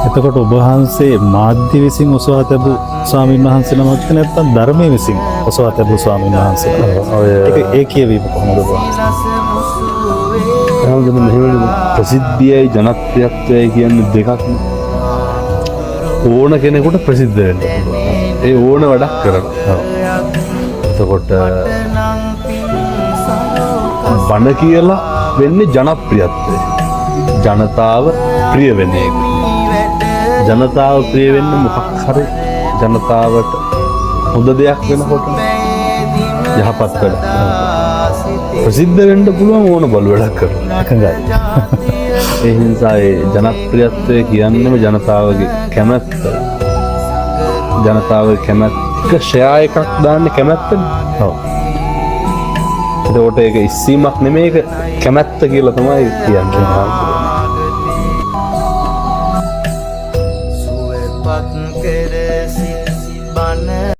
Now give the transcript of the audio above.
එතකොට ඔබ වහන්සේ මාධ්‍ය විසින් ඔසවා තැබූ ස්වාමීන් වහන්සේ නමක්ද නැත්නම් ධර්මයේ විසින් ඔසවා තැබූ ස්වාමීන් වහන්සේ? ඒ කියවීම කොහොමද ඔබ වහන්සේ? ප්‍රසිද්ධියයි ජනප්‍රියත්වයයි කියන්නේ දෙකක්. ඕන කෙනෙකුට ප්‍රසිද්ධ වෙන්න පුළුවන්. ඒ ඕන වැඩක් කරනවා. එතකොට බණ කියලා වෙන්නේ ජනප්‍රියත්වය. ජනතාව ප්‍රිය වෙන එක. ජනතාව ප්‍රිය වෙන්නේ මොකක් හරි ජනතාවට හොඳ දෙයක් වෙනකොට යහපත් වැඩ. ප්‍රසිද්ධ වෙන්න පුළුවන් ඕන බලු වැඩක් කරනවා. එකඟයි. ඒ නිසා ඒ ජනප්‍රියත්වය කියන්නේම ජනතාවගේ කැමැත්ත. ජනතාවගේ කැමැත්ත ෂෙයා එකක් දාන්න කැමැත්තනේ. ඔව්. එතකොට ඒක ඉස්සීමක් නෙමෙයි, ඒක කැමැත්ත කියලා තමයි කියන්නේ. සුවපත් කෙරේ